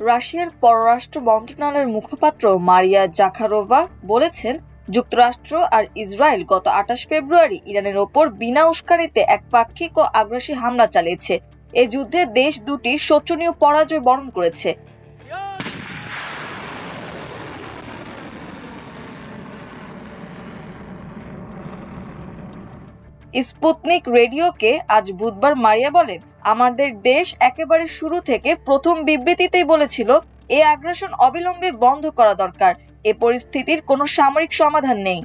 রাশিয়ার পররাষ্ট্র মন্ত্রণালয়ের মুখপাত্র মারিয়া জাখারোভা বলেছেন, যুক্তরাষ্ট্র আর ইসরায়েল গত ২৮ ফেব্রুয়ারি ইরানের ওপর বিনা উস্কানিতে একপাক্ষিক ও আগ্রাসী হামলা চালিয়েছে। এ যুদ্ধে দেশ দুটি শোচনীয় পরাজয় বরণ করেছে। স্পুতনিক রেডিওকে আজ বুধবার মারিয়া বলেন, আমাদের দেশ একেবারে শুরু থেকে প্রথম বিবৃতিতেই বলেছিল এই আগ্রাসন অবিলম্বে বন্ধ করা দরকার। এ পরিস্থিতির কোনো সামরিক সমাধান নেই।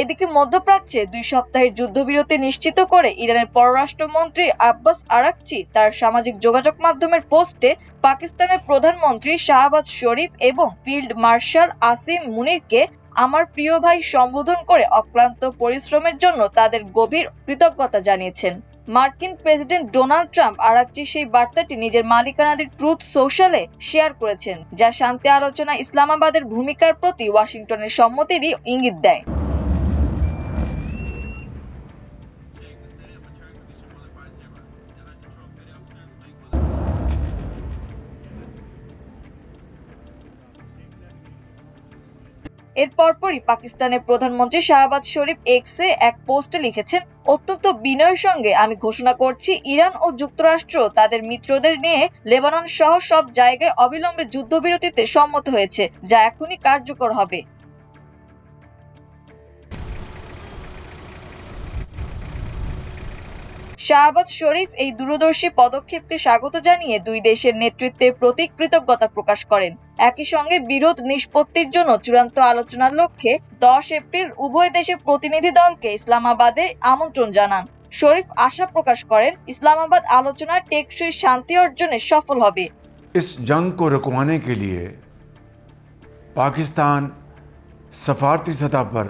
এদিকে মধ্যপ্রাচ্যে ২ সপ্তাহের যুদ্ধবিরতি নিশ্চিত করে ইরানের পররাষ্ট্রমন্ত্রী আব্বাস আরাকচি তার সামাজিক যোগাযোগ মাধ্যমের পোস্টে পাকিস্তানের প্রধানমন্ত্রী শাহবাজ শরীফ এবং ফিল্ড মার্শাল আসিম মুনিরকে আমার প্রিয় ভাই সম্বোধন করে অক্লান্ত পরিশ্রমের জন্য তাদের গভীর কৃতজ্ঞতা জানিয়েছেন। মার্কিন প্রেসিডেন্ট ডোনাল্ড ট্রাম্প আরাকচির সেই বার্তাটি নিজের মালিকানাধীন ট্রুথ সোশ্যালে শেয়ার করেছেন, যা শান্তি আলোচনা ইসলামাবাদের ভূমিকার প্রতি ওয়াশিংটনের সম্মতিরই ইঙ্গিত দেয়। এর পরপরই পাকিস্তানের প্রধানমন্ত্রী শাহবাজ শরীফ এক্সে এক পোস্টে লিখেছেন, অত্যন্ত বিনয়ের সঙ্গে আমি ঘোষণা করছি, ইরান ও যুক্তরাষ্ট্র তাদের মিত্রদের নিয়ে লেবানন সহ সব জায়গায় অবিলম্বে যুদ্ধবিরতিতে সম্মত হয়েছে, যা এখনই কার্যকর হবে। শাহবাজ শরীফ এই দূরদর্শী পদক্ষেপকে স্বাগত জানিয়ে দুই দেশের নেতৃত্বের প্রতি কৃতজ্ঞতা প্রকাশ করেন। একই সঙ্গে বিরোধ নিষ্পত্তির জন্য চূড়ান্ত আলোচনার লক্ষ্যে ১০ এপ্রিল উভয় দেশের প্রতিনিধি দলকে ইসলামাবাদে আমন্ত্রণ জানান। শরীফ আশা প্রকাশ করেন, ইসলামাবাদ আলোচনার টেকসই শান্তি অর্জনে সফল হবে। इस जंग को रुकवाने के लिए पाकिस्तान सफारती सतह पर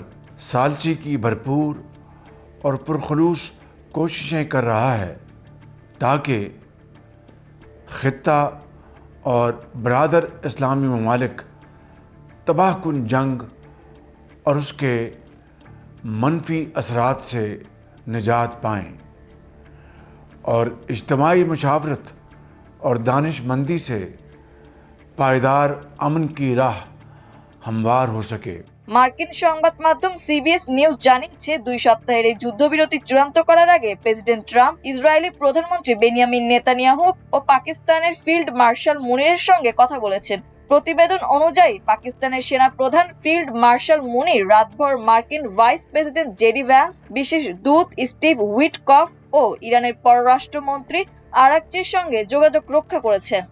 सालची की भरपूर और पुरखलूस कोशिशें कर रहा है ताकि खित्ता और बरादर इस्लामी ममालिक तबाहकुन जंग और उसके मनफी असरात से निजात पाएँ और इज्तमाई मुशावरत और दानिशमंदी से पायदार अमन की राह हमवार हो सके। মার্কিন সংবাদ মাধ্যম সিবিএস নিউজ জানিয়েছে, ২ সপ্তাহের এই যুদ্ধবিরতি চূড়ান্ত করার আগে প্রেসিডেন্ট ট্রাম্প ইসরায়েলি প্রধানমন্ত্রী বেনিয়ামিন নেতানিয়াহু ও পাকিস্তানের ফিল্ড মার্শাল মুনিরের সঙ্গে কথা বলেছেন। প্রতিবেদন অনুযায়ী পাকিস্তানের সেনা প্রধান ফিল্ড মার্শাল মুনির রাতভর মার্কিন ভাইস প্রেসিডেন্ট জেডি ভ্যান্স, বিশেষ দূত স্টিভ উইটকফ ও ইরানের পররাষ্ট্রমন্ত্রী আরাকচির সঙ্গে যোগাযোগ রক্ষা করেছেন।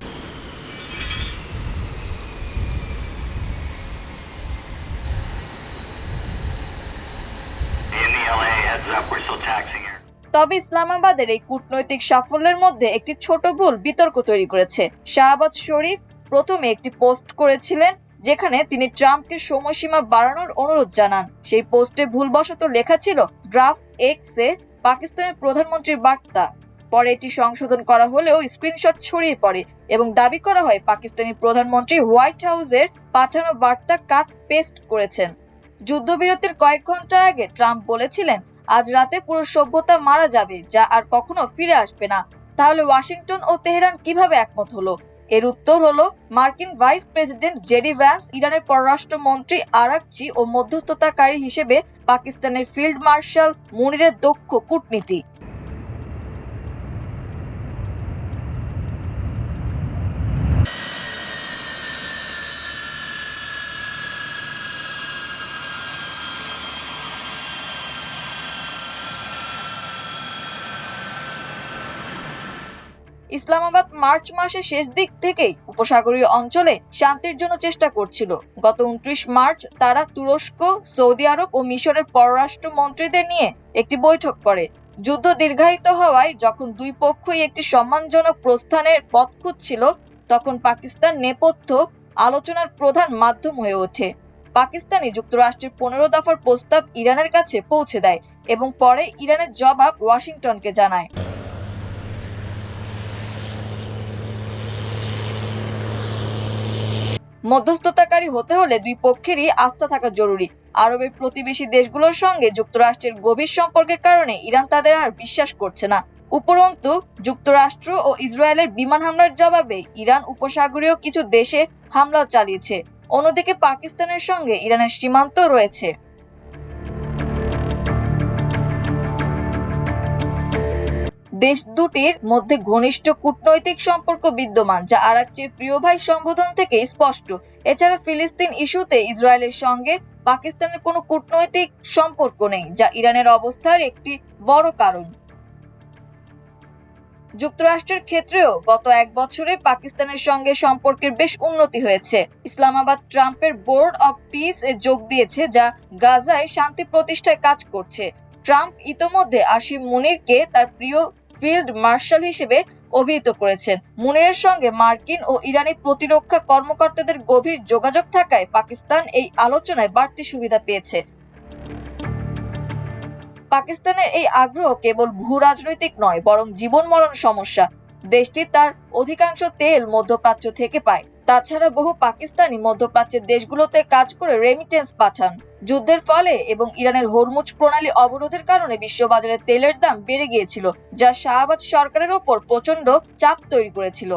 তবে ইসলামাবাদের এই কূটনৈতিক সাফল্যের মধ্যে একটি ছোট ভুল বিতর্ক তৈরি করেছে। শাহবাজ শরীফ প্রথমে একটি পোস্ট করেছিলেন যেখানে তিনি ট্রাম্পকে সময়সীমা বাড়ানোর অনুরোধ জানান। সেই পোস্টে ভুলবশত লেখা ছিল ড্রাফট এক্সে পাকিস্তানের প্রধানমন্ত্রীর বার্তা। পরে এটি সংশোধন করা হলেও স্ক্রিনশট ছড়িয়ে পড়ে এবং দাবি করা হয় পাকিস্তানি প্রধানমন্ত্রী হোয়াইট হাউসের পাঠানো বার্তা কাট পেস্ট করেছেন। যুদ্ধবিরতির কয়েক ঘন্টা আগে ট্রাম্প বলেছিলেন, আজ রাতে পুরো সভ্যতা মারা যাবে, যা আর কখনো ফিরে আসবে না। তাহলে ওয়াশিংটন ও তেহরান কিভাবে একমত হলো? এর উত্তর হলো, মার্কিন ভাইস প্রেসিডেন্ট জেডি ভ্যান্স, ইরানের পররাষ্ট্রমন্ত্রী আরাকচি ও মধ্যস্থতাকারী হিসেবে পাকিস্তানের ফিল্ড মার্শাল মুনিরের দক্ষ কূটনীতি। ইসলামাবাদ মার্চ মাসের শেষ দিক থেকেই উপসাগরীয় অঞ্চলে শান্তির জন্য চেষ্টা করছিল। গত ২৯ মার্চ তারা তুরস্ক, সৌদি আরব ও মিশরের পররাষ্ট্র মন্ত্রীদের নিয়ে একটি বৈঠক করে। যুদ্ধ দীর্ঘায়িত হওয়ায় যখন দুই পক্ষই একটি সম্মানজনক প্রস্থানের পথ খুঁজছিল, তখন পাকিস্তান নেপথ্য আলোচনার প্রধান মাধ্যম হয়ে ওঠে। পাকিস্তানি যুক্তরাষ্ট্রের ১৫ দফার প্রস্তাব ইরানের কাছে পৌঁছে দেয় এবং পরে ইরানের জবাব ওয়াশিংটনকে জানায়। মধ্যস্থতাকারী হতে হলে দুই পক্ষেরই আস্থা থাকা জরুরি। আরবের প্রতিবেশী দেশগুলোর সঙ্গে যুক্তরাষ্ট্রের গভীর সম্পর্কের কারণে ইরান তাদের আর বিশ্বাস করছে না। উপরন্তু যুক্তরাষ্ট্র ও ইসরায়েলের বিমান হামলার জবাবে ইরান উপসাগরীয় কিছু দেশে হামলাও চালিয়েছে। অন্যদিকে পাকিস্তানের সঙ্গে ইরানের সীমান্ত রয়েছে। দেশ দুটির মধ্যে ঘনিষ্ঠ কূটনৈতিক সম্পর্ক বিদ্যমান, যা আরাকচির প্রিয় ভাই সম্বোধন থেকে স্পষ্ট। এছাড়া ফিলিস্তিন ইস্যুতে ইসরায়েলের সঙ্গে পাকিস্তানের কোনো কূটনৈতিক সম্পর্ক নেই, যা ইরানের অবস্থার একটি বড় কারণ। যুক্তরাষ্ট্রের ক্ষেত্রেও গত এক বছরে পাকিস্তানের সঙ্গে সম্পর্কের বেশ উন্নতি হয়েছে। ইসলামাবাদ ট্রাম্পের বোর্ড অব পিস এ যোগ দিয়েছে, যা গাজায় শান্তি প্রতিষ্ঠায় কাজ করছে। ট্রাম্প ইতোমধ্যে আসিম মুনিরকে তার প্রিয় ফিল্ড মার্শাল হিসেবে অভিহিত করেছেন। মুনিরের সঙ্গে মার্কিন ও ইরানি প্রতিরক্ষা কর্মকর্তাদের গভীর যোগাযোগ থাকায় পাকিস্তান এই আলোচনায় বাড়তি সুবিধা পেয়েছে। পাকিস্তানের এই আগ্রহ কেবল ভূ-রাজনৈতিক নয়, বরং জীবন মরণ সমস্যা। দেশটি তার অধিকাংশ তেল মধ্যপ্রাচ্য থেকে পায়। তাছাড়া বহু পাকিস্তানি মধ্যপ্রাচ্যের দেশগুলোতে কাজ করে রেমিটেন্স পাঠান। যুদ্ধের ফলে এবং ইরানের হরমুজ প্রণালী অবরোধের কারণে বিশ্ববাজারে তেলের দাম বেড়ে গিয়েছিল, যা শাহবাজ সরকারের ওপর প্রচন্ড চাপ তৈরি করেছিল।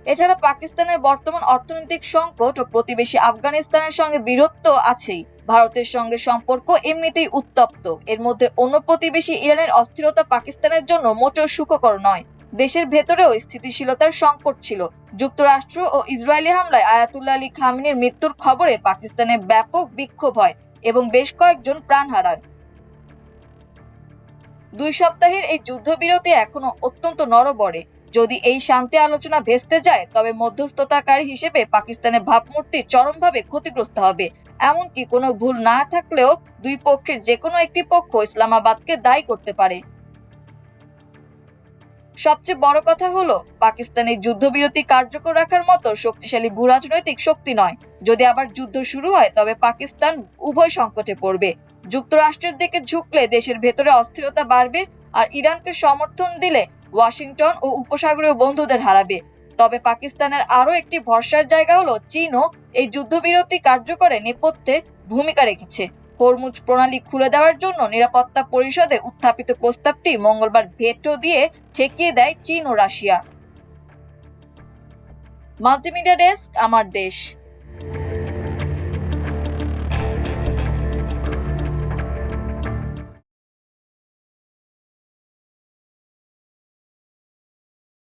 এছাড়া পাকিস্তানের বর্তমান অর্থনৈতিক সংকট ও প্রতিবেশী আফগানিস্তানের সঙ্গে বিরোধ তো আছেই। ভারতের সঙ্গে সম্পর্ক এমনিতেই উত্তপ্ত। এর মধ্যে অন্য প্রতিবেশী ইরানের অস্থিরতা পাকিস্তানের জন্য মোটেও সুখকর নয়। দেশের ভেতরেও স্থিতিশীলতার সংকট ছিল। যুক্তরাষ্ট্র ও ইসরায়েলি হামলায় আয়াতুল্লাহ আলী খামেনির মৃত্যুর খবরে পাকিস্তানে ব্যাপক বিক্ষোভ হয় এবং বেশ কয়েকজন প্রাণ হারান। 2 সপ্তাহের এই যুদ্ধবিরতি এখনো অত্যন্ত নড়বড়ে। যদি এই শান্তি আলোচনা ভেস্তে যায়, তবে মধ্যস্থতাকারী হিসেবে পাকিস্তানের ভাবমূর্তি চরমভাবে ক্ষতিগ্রস্ত হবে। এমনকি কোনো ভুল না থাকলেও দুই পক্ষের যে কোনো একটি পক্ষ ইসলামাবাদকে দায়ী করতে পারে। সবচেয়ে বড় কথা হলো, পাকিস্তানের যুদ্ধবিরতি কার্যকর রাখার মতো শক্তিশালী ভূরাজনৈতিক শক্তি নয়। যদি আবার যুদ্ধ শুরু হয়, তবে পাকিস্তান উভয় সংকটে পড়বে। যুক্তরাষ্ট্রের দিকে ঝুঁকলে দেশের ভেতরে অস্থিরতা বাড়বে, আর ইরানকে সমর্থন দিলে ওয়াশিংটন ও উপসাগরীয় বন্ধুদের হারাবে। তবে পাকিস্তানের আরো একটি ভরসার জায়গা হলো, চীনও এই যুদ্ধবিরতি কার্যকরে নেপথ্যে ভূমিকা রেখেছে। হরমুজ প্রণালী খুলে দেওয়ার জন্য নিরাপত্তা পরিষদে উত্থাপিত প্রস্তাবটি মঙ্গলবার ভেটো দিয়ে ঠেকিয়ে দেয় চীন ও রাশিয়া। মাল্টিমিডিয়া ডেস্ক, আমার দেশ।